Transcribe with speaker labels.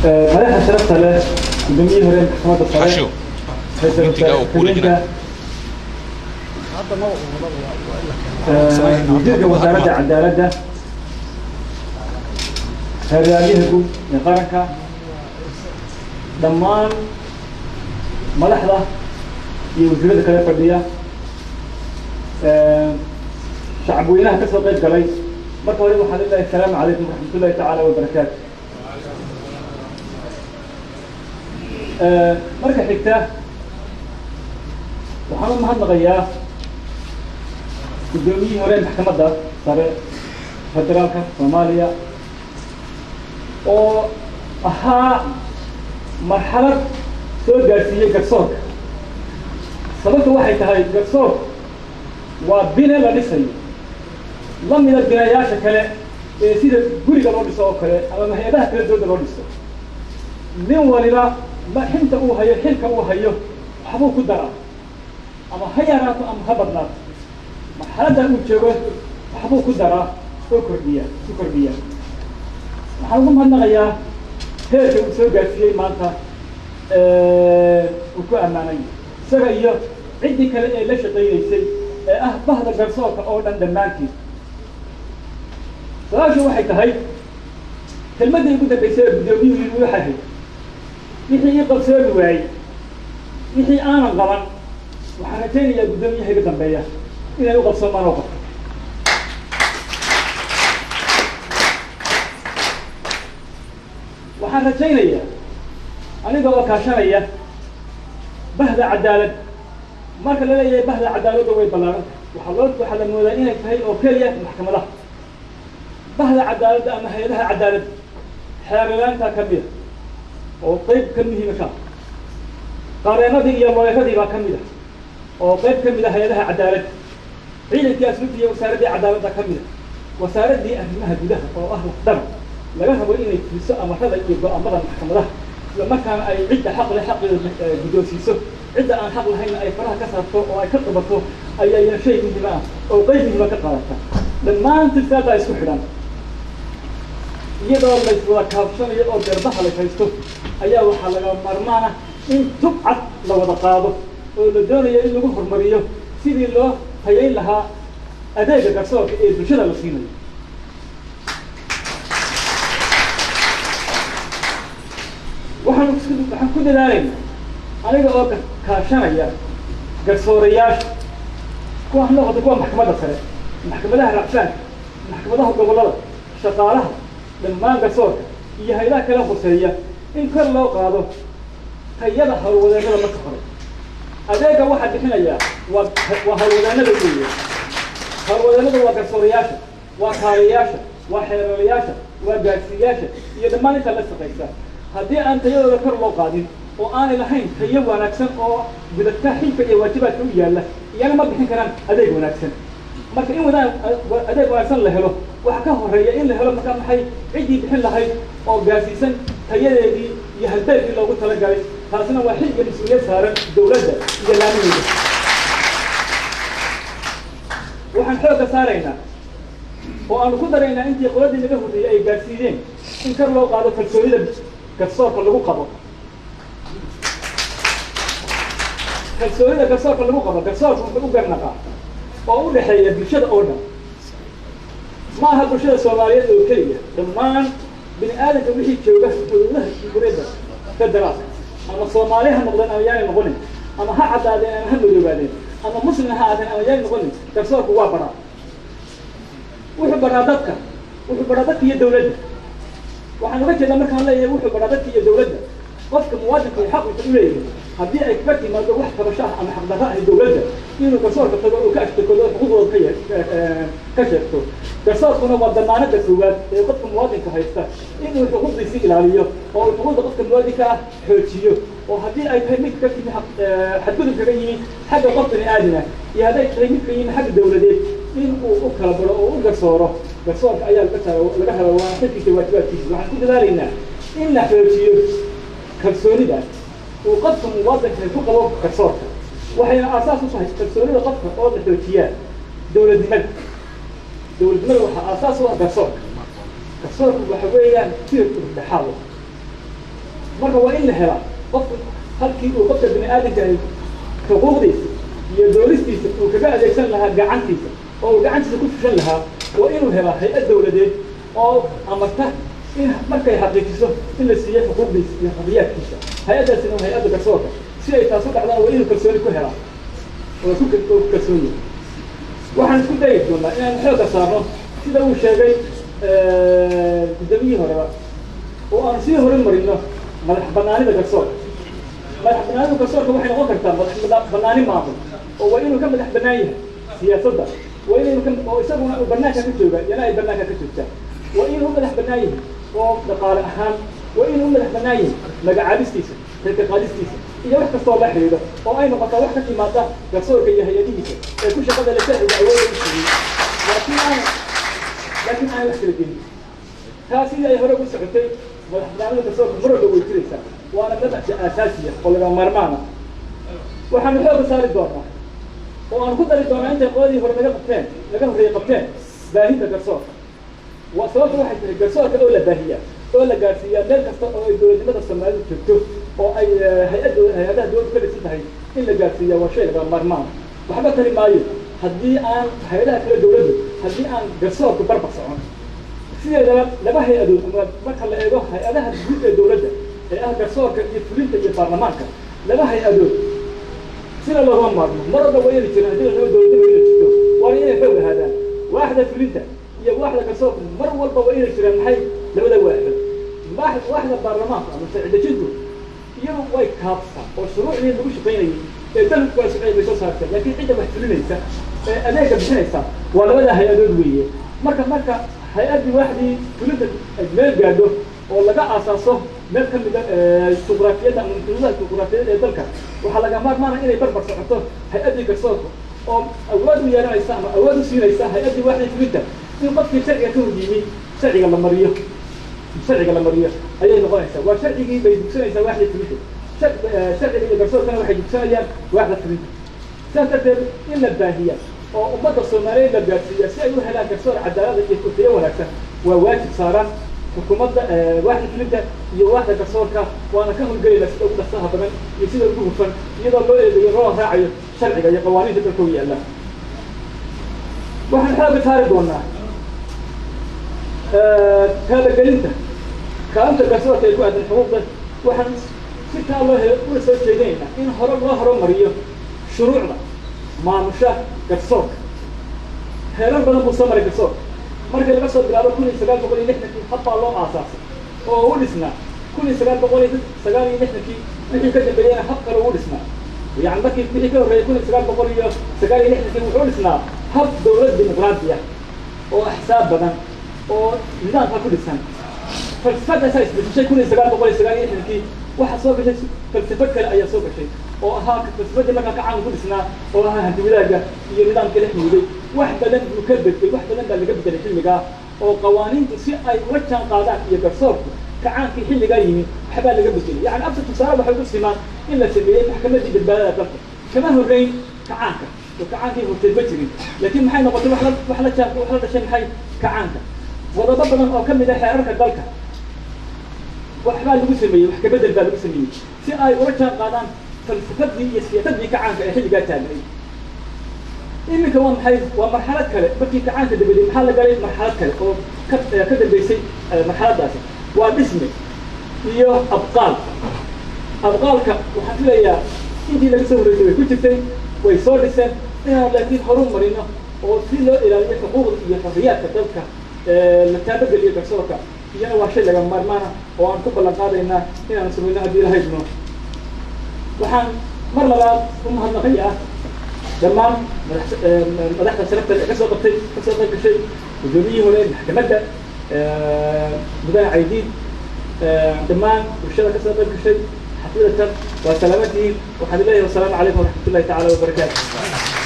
Speaker 1: ملاحة شرفت له قدوميه هرين محكمة الصلاة
Speaker 2: حشو انت جاوب كوريجنا
Speaker 1: وزير وزارة عدالة هذا يهجو يقارنك دمان ملاحظة يوزير ذكرى فردية شعبوينها كسر قيد قلي مركب ولي محل الله السلام عليكم ورحمة الله تعالى وبركاته مركب حكته وحنون مهد نغياه قدومي هورين محكمة دا صار فدرالك صوماليا oo ahaa marxalad soo gaarsiiyay garsoorka sababta waxay tahay garsoorka waa bina la dhisayo la mid ah binayaasha kale ee sida guriga loo dhiso oo kale ama hay'adaha kala duwan loo dhiso nin waliba ma xinta uu hayo xilka uu hayo waxbuu ku daraa ama ha yaraato ama ha badnaato marxaladda uu joogo waxbuu ku daraa oo kordhiya waxaan ugu mahadnaqayaa heerka uu soo gaarsiiyey maanta uu ku ammaanay isaga iyo ciddii kale ee la shaqaynaysay ee ah bahda garsoorka oo dhan dhammaantiin su-aashu waxay tahay kelmaddii ugu dambaysay ee guddoomiyuhu yidhi waxay ahayd wixii ii qabsoomi waayey wixii aanan qaban waxaan rajaynayaa guddoomiyaha iga dambeeya inay u qabsoomaan oo qabto waxaan rajaynayaa aniga oo kaashanaya bahda cadaalad marka la leeyahay bahda cadaaladda way ballaaran waxaa la moodaa inay tahay oo keliya maxkamadaha bahda cadaaladda ama hay-adaha cadaalad xeerlaanta ka mida oo qayb ka muhiima ka qareenadii iyo looyadii baa ka mid ah oo qayb ka mid ah hay-adaha cadaalad ciidankii asluubta iyo wasaaraddii cadaaladda ka mid ah wasaaraddii arrimaha gudaha oo ah lafdhaba laga rabo inay fuliso amarada iyo go'aamada maxkamadaha isla markaana ay cidda xaq leh xaqeeda guddoonsiiso cidda aan xaq lahayna ay faraha ka saarto oo ay ka qabato ayayna shay muhiim ah oo qayb muhiima ka qaadata dhammaan tilsaadaa isku xidhan iyadoo layswada kaabshanayo oo garbaha la haysto ayaa waxaa laga maarmaan ah in tub cad la wada qaado oo la doonayo in lagu horumariyo sidii loo hayayn lahaa adeega garsoorka ee bulshada la siinayo waxaan ku dadaalaynaa aniga oo kaashanaya garsoorayaasha kuwa noqota kuwa maxkamadda sare maxkamadaha racfaanka maxkamadaha gobollada shaqaalaha dhammaan garsoorka iyo hay-adaha kala hoseeya in kor loo qaado tayada howlwadeennada marka hore adeega waxaa bixinayaa waa howlwadeennada weeye howlwadeennada waa garsoorayaasha waa kaaliyayaasha waa xeeralayaasha waa gaadsiiyaasha iyo dhammaan intaa la shaqaysa haddii aan tayadooda kor loo qaadin oo aanay lahayn tayo wanaagsan oo gudadka xilka iyo waajibaadka u yaalla iyana ma bixin karaan adeeg wanaagsan marka in adeeg wanaagsan la helo waxa ka horeeya in la helo markaa maxay ciddii bixin lahayd oo gaarsiisan tayadeedii iyo halbeegkii loogu talagalay taasina waa xil iyo mas-uuliyad saaran dowladda iyo laamideeda waxaan xoogga saaraynaa oo aanu ku daraynaa intii qoladii naga horreeyey ay gaarsiiyeen in kor loo qaado kalsoonida garsoorka lagu qabo kalsoonida garsoorka lagu qabo garsoorka wuxuu u garnaqaa oo u dhexeeya bulshada oo dhan ma aha bulshada soomaaliyeed oo keliya dhammaan bini aadamka wixii jooga dowladaha gureedda federaalka ama soomaali ha noqdeen ama yaanay noqonin ama ha caddaadeen ama ha madoobaadeen ama muslim ha aadeen ama yaanay noqonin garsoorku waa baraa wuxuu baraa dadka iyo dowladda waxaan uga jeedaa markaan leeyahay wuxuu baraa dadka iyo dowladda qofka muwaadinka uu xaq u leeyahay haddii ay kaga timaado wax kabasho ah ama xaqdarro ah dowladda inuu garsoorka tago oo ka ashtakado xuquuqdooda ka sheegto garsoorkuna waa damaanada koowaad ee qofka muwaadinka haysta inuu xuquuqdiisi ilaaliyo oo uu xuquuqda qofka muwaadinka ah xoojiyo oo haddii ay tahay mid ka timi xadgudub kaga yimi xagga qof bini aadam ah iyo hadday tahay mid ka yimi xagga dowladeed in uu u kala baro oo u garsooro garsoorka ayaa laga helo waa xilkiisa waajibaadkiisa waxaan ku dadaalaynaa in la xoojiyo kalsoonida uu qofka muwaadinka ku qabo garsoorka waxayna aasaas u tahay kalsoonida qofka oo la xoojiyaa dowladnimada waxaa aasaas u ah garsoorka waxa weeyaan tiirka dhexaad marka waa in la helaa qofka halkii uu qofka bini aadamka ay xuquuqdiisa iyo doolistiisa uu kaga adeegsan lahaa gacantiisa oo uu gacantiisa ku fushan lahaa waa inuu helaa hay-ad dawladeed oo amarta in markay xaqiijiso in la siiyo xuquuqdiisa iyo xorriyaadkiisa hay-addaasina waa hay-adda garsoorka si ay taas u dhacdana waa inuu kalsooni ku helaa oo ku kalsoon yahay waxaan isku dayi doonaa inaan xooga saarno sida uu sheegay gudoomiyihii horeba oo aan sii horumarino madax banaanida garsoorka madax banaanida garsoorka waxay noqon kartaa madax banaani maamul oo waa inuu ka madax banaan yahay siyaasadda waa inuu oo isaguna uu banaanka ka jooga iyana ay banaanka ka joogtaan waa inuu madax banaan yahay oo dhaqaale ahaan waa inuu madax banaan yahay magacaabistiisa xilka qaadistiisa iyo wax kastoo la xiriiro oo ay noqotaa wax ka timaada garsoorka iyo hay-adihiisa ee ku shaqada la sharciga awoodda u siiyey laakiin aan wax kala gelin taa sidii ay hore ugu socotay madax banaanida garsoorka mar walba way jiraysaa waana mabda aasaasiya oo laga maarmaana waxaanu xooga saari doonaa oo aan ku dari doonaa intay qoladii hore laga horreeyey qabteen baahinta garsoorka sababta waxay tahay garsoorka oo la baahiyaa oo la gaarsiiyaa meel kasta oo ay dowladnimada Soomaalidu joogto oo ay hay-adaha dowladdu ka dhisan tahay in la gaarsiiyaa waa shay laga maarmaan waxba tari maayo haddii aan hay-adaha kale dowladdu haddii aan garsoorku barbar socon sideedaba laba hay-adood marka la eego hay-adaha guud ee dowladda ee ah garsoorka iyo fulinta iyo baarlamaanka laba hay-adood sida loogama maarmo mar walba waa inay jiraan haddii laba dowladnimo inay jirto waana inay xoog lahaadaan waaxda fulinta iyo waaxda garsoorka mar walba waa inay jiraan maxay labada waaxda baarlamaanka ama sharci dejintu iyadu way kaabsaa oo shuruucdii lagu shaqaynayay ee dalku waa sharci bay soo saartay laakiin cidda wax fulinaysa ee adeega bixinaysa waa labada hay-adood weeye marka hay-addii waaxdii fulinta ay meel gaadho oo laga aasaaso meel ka mida juqraafiyadda ama xuduudaha juqraafiyadda ee dalka waxaa laga maarmaana inay barbar socoto hay-addii garsoorka oo awood u yeelanaysa ama awood u siinaysa hay-addii waaxdii fulinta in qofkii sharciga ka horyimi sharciga la mariyo ayay noqonaysaa waa sharcigii bay dugsanaysaa waaxdii fulinta sharciga iyo garsoorkana waxay dugsanayaan waaxda fulinta sidaas darteed in la baahiya oo ummadda Soomaaliyeed la gaarsiiya si ay u helaan garsoor cadaalad iyo kurtiyo wanaagsan waa waajib saaran xukuumadda waaxda fulinta iyo waaxda garsoorka waana ka howlgelayna sida ugu dhasaha badan iyo sida ugu hufan iyadoo loo eegayo loo raacayo sharciga iyo qawaaniinta dalka u yaalla waxaan xooga saari doonaa taabagelinta kaalinta garsoorka ay ku aadan xuquuqda waxaan si taa loo soo jeedinaynaa in loo horumariyo shuruucda maamusha garsoorka heerar badan buu soo maray garsoorka markii laga soo bilaabo 1960 habbaa loo aasaasay oo u dhisnaa 1969 wixii ka dambeeyana hab kale ugu dhisnaa يعني markii wixii ka horreeyay 1969 wuxuu dhisnaa hab dowlad dimuqraadi ah oo axsaab badan oo nidaamka ku dhisan falsafada ay isbedeshay 1969 waxa soo gashay falsafad kale ayaa soo gashay oo ahaa falsafada marka ka caan ku dhisnaa oo ahaa hantiwadaagga iyo nidaamka la xidhiidhay wax badan uu ka beddelay wax badan baa laga beddelay xilligaa oo qawaaniintu si ay ula jaan qaadaan iyo garsoorku kacaankii xilligaa yimi waxbaa laga beddelay yani absa tusaale waxay u simaan in la sameeyey maxkamadii badbaadada dalka kama horreyn kacaanka oo kacaankii horteed ma jirin laakiin maxay noqotay wax la dhashay maxay kacaanka wadado badan oo ka mid ah xeerarka dalka waxbaa lagu sameeyey wax ka beddel baa lagu sameeyey si ay ula jaan qaadaan falsafadii iyo siyaasadii kacaanka ee xilligaa taagnay iminka waa maxay waa marxalad kale markii kacaanka dabadeed maxaa la galay marxalad kale oo ka dambeysay marxaladaasi waa dhisme iyo abqaalka waxaan filayaa intii laga soo horreysay way ku jirtay way soo dhiseen inaan laakiin horu marino oo si loo ilaaliyo xuquuqda iyo xorriyaadka dalka la taabageliyo garsoorka iyana waa shay laga maarmaana oo aan ku ballan qaadaynaa inaan samayno haddii ilahay idmo waxaan mar labaad u mahadnaqayaa dhammaan madaxda sharafta ee kasoo qayb gashay gudoomiyihii hore maxkamadda mudane caydiid dhammaan bulshada kasoo qayb gashay xafidatan waa salaamatihiin waxaan leeyahay wasalaamu calaykum waraxmatullahi tacaala wabarakaatu